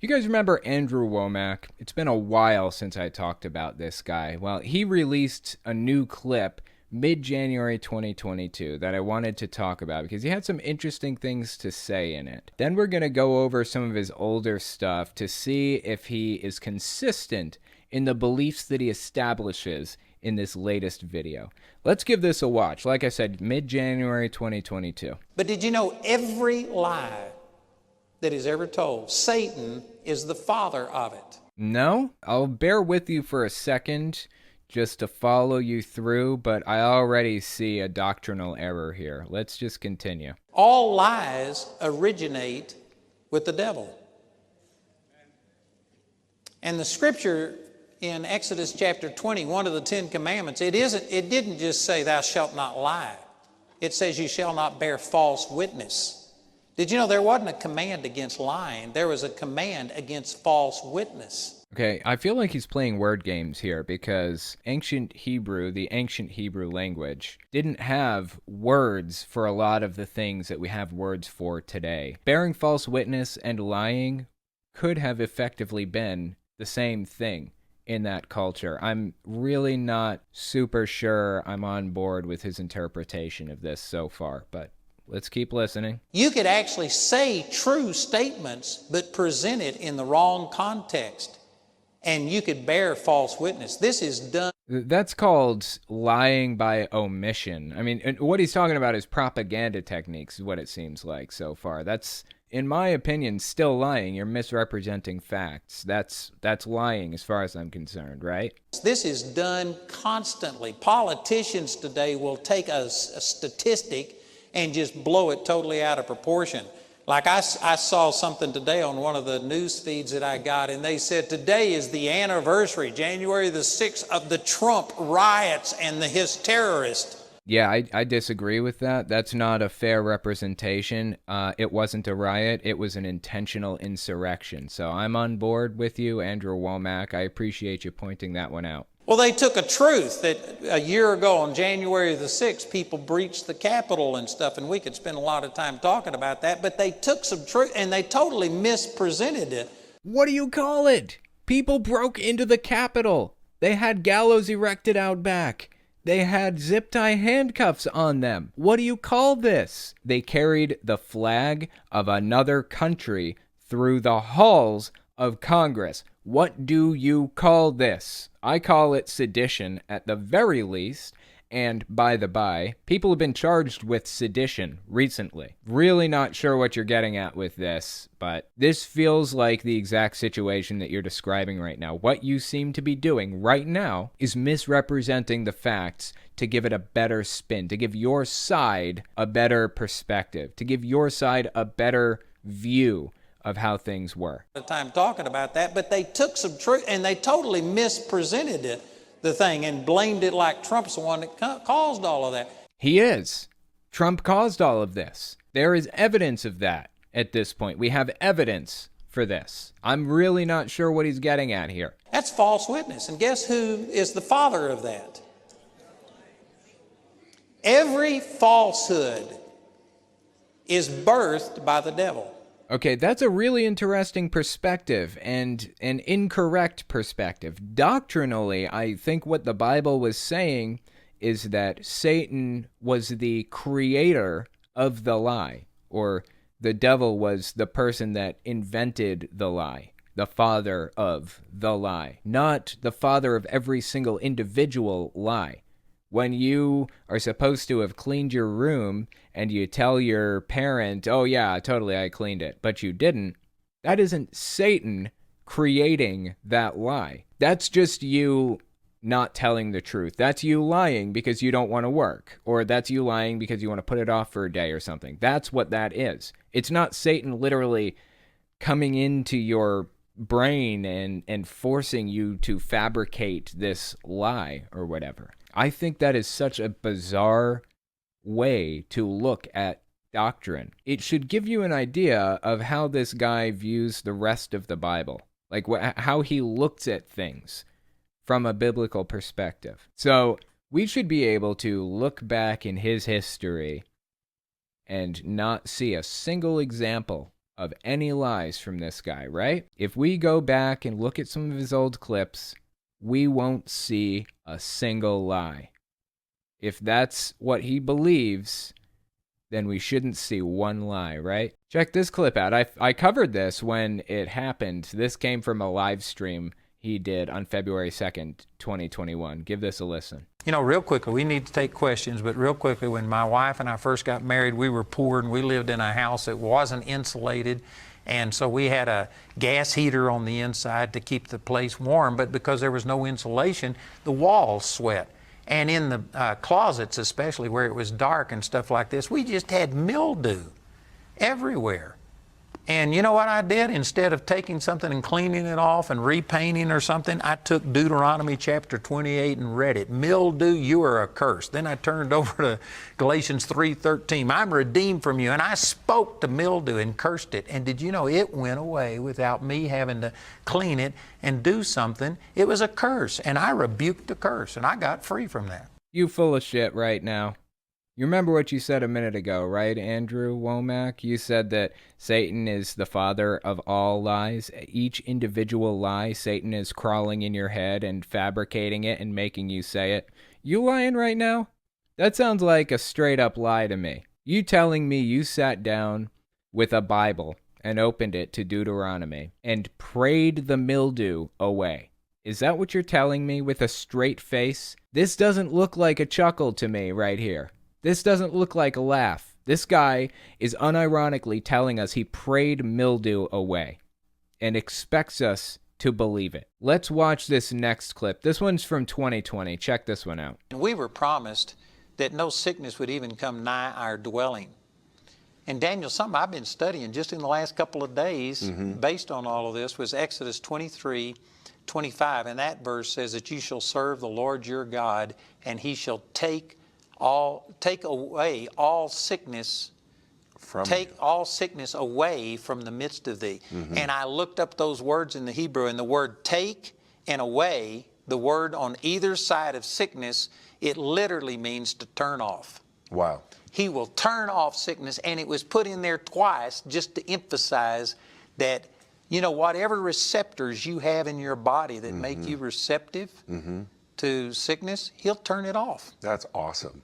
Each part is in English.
You guys remember Andrew Wommack? It's been a while since I talked about this guy. Well, he released a new clip mid-January 2022 that I wanted to talk about because he had some interesting things to say in it. Then we're going to go over some of his older stuff to see if he is consistent in the beliefs that he establishes in this latest video. Let's give this a watch. Like I said, mid-January 2022. But did you know every lie that is ever told, Satan is the father of it? No, I'll bear with you for a second just to follow you through, but I already see a doctrinal error here. Let's just continue. All lies originate with the devil. And the scripture in Exodus chapter 20, one of the 10 commandments, it didn't just say thou shalt not lie. It says you shall not bear false witness. Did you know there wasn't a command against lying? There was a command against false witness. Okay, I feel like he's playing word games here because ancient Hebrew, the ancient Hebrew language, didn't have words for a lot of the things that we have words for today. Bearing false witness and lying could have effectively been the same thing in that culture. I'm really not super sure I'm on board with his interpretation of this so far, but let's keep listening. You could actually say true statements, but present it in the wrong context, and you could bear false witness. This is done. That's called lying by omission. I mean, what he's talking about is propaganda techniques, is what it seems like so far. That's, in my opinion, still lying. You're misrepresenting facts. That's lying as far as I'm concerned, right? This is done constantly. Politicians today will take a statistic and just blow it totally out of proportion. Like I saw something today on one of the news feeds that I got, and they said today is the anniversary, January the 6th, of the Trump riots and his terrorists. Yeah, I disagree with that. That's not a fair representation. It wasn't a riot. It was an intentional insurrection. So I'm on board with you, Andrew Wommack. I appreciate you pointing that one out. Well, they took a truth that a year ago on January the 6th, people breached the Capitol and stuff, and we could spend a lot of time talking about that, but they took some truth and they totally mispresented it. What do you call it? People broke into the Capitol. They had gallows erected out back. They had zip-tie handcuffs on them. What do you call this? They carried the flag of another country through the halls of Congress. What do you call this? I call it sedition at the very least. And by the by, people have been charged with sedition recently. Really not sure what you're getting at with this, but this feels like the exact situation that you're describing right now. What you seem to be doing right now is misrepresenting the facts to give it a better spin, to give your side a better perspective, to give your side a better view of how things were. Time talking about that, but they took some truth and they totally mispresented it, the thing, and blamed it like Trump's the one that caused all of that. He is. Trump caused all of this. There is evidence of that at this point. We have evidence for this. I'm really not sure what he's getting at here. That's false witness, and guess who is the father of that? Every falsehood is birthed by the devil. Okay, that's a really interesting perspective and an incorrect perspective. Doctrinally, I think what the Bible was saying is that Satan was the creator of the lie, or the devil was the person that invented the lie, the father of the lie, not the father of every single individual lie. When you are supposed to have cleaned your room and you tell your parent, oh yeah, totally, I cleaned it, but you didn't, that isn't Satan creating that lie. That's just you not telling the truth. That's you lying because you don't want to work, or that's you lying because you want to put it off for a day or something. That's what that is. It's not Satan literally coming into your brain and forcing you to fabricate this lie or whatever. I think that is such a bizarre way to look at doctrine. It should give you an idea of how this guy views the rest of the Bible, like how he looks at things from a biblical perspective. So we should be able to look back in his history and not see a single example of any lies from this guy, right? If we go back and look at some of his old clips, we won't see a single lie. If that's what he believes, then we shouldn't see one lie, right? Check this clip out. I covered this when it happened. This came from a live stream he did on February 2nd, 2021. Give this a listen. You know, real quickly, we need to take questions, but real quickly, when my wife and I first got married, we were poor and we lived in a house that wasn't insulated. And so we had a gas heater on the inside to keep the place warm, but because there was no insulation, the walls sweat. And in the closets, especially where it was dark and stuff like this, we just had mildew everywhere. And you know what I did? Instead of taking something and cleaning it off and repainting or something, I took Deuteronomy chapter 28 and read it. Mildew, you are accursed. Then I turned over to Galatians 3:13. I'm redeemed from you. And I spoke to mildew and cursed it. And did you know it went away without me having to clean it and do something? It was a curse. And I rebuked the curse. And I got free from that. You full of shit right now. You remember what you said a minute ago, right, Andrew Wommack? You said that Satan is the father of all lies. Each individual lie, Satan is crawling in your head and fabricating it and making you say it. You lying right now? That sounds like a straight-up lie to me. You telling me you sat down with a Bible and opened it to Deuteronomy and prayed the mildew away. Is that what you're telling me with a straight face? This doesn't look like a chuckle to me right here. This doesn't look like a laugh. This guy is unironically telling us he prayed mildew away and expects us to believe it. Let's watch this next clip. This one's from 2020. Check this one out. We were promised that no sickness would even come nigh our dwelling. And Daniel, something I've been studying just in the last couple of days based on all of this was Exodus 23:25. And that verse says that you shall serve the Lord your God, and he shall take away all sickness all sickness away from the midst of thee. And I looked up those words in the Hebrew, and the word take and away, the word on either side of sickness, it literally means to turn off. Wow. He will turn off sickness, and it was put in there twice just to emphasize that, you know, whatever receptors you have in your body that make you receptive to sickness, he'll turn it off. That's awesome.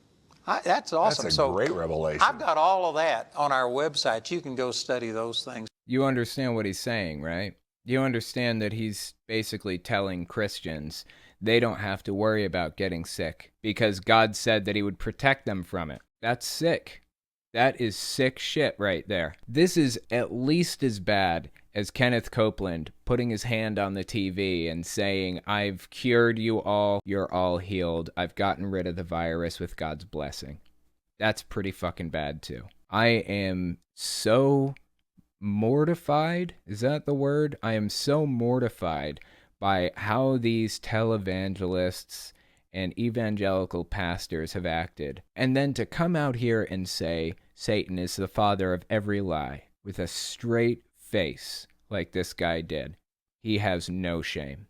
That's awesome. That's a great revelation. I've got all of that on our website. You can go study those things. You understand what he's saying, right? You understand that he's basically telling Christians they don't have to worry about getting sick because God said that he would protect them from it. That's sick. That is sick shit right there. This is at least as bad as Kenneth Copeland putting his hand on the TV and saying, I've cured you all, you're all healed, I've gotten rid of the virus with God's blessing. That's pretty fucking bad too. I am so mortified, is that the word? I am so mortified by how these televangelists and evangelical pastors have acted. And then to come out here and say Satan is the father of every lie with a straight face like this guy did. He has no shame.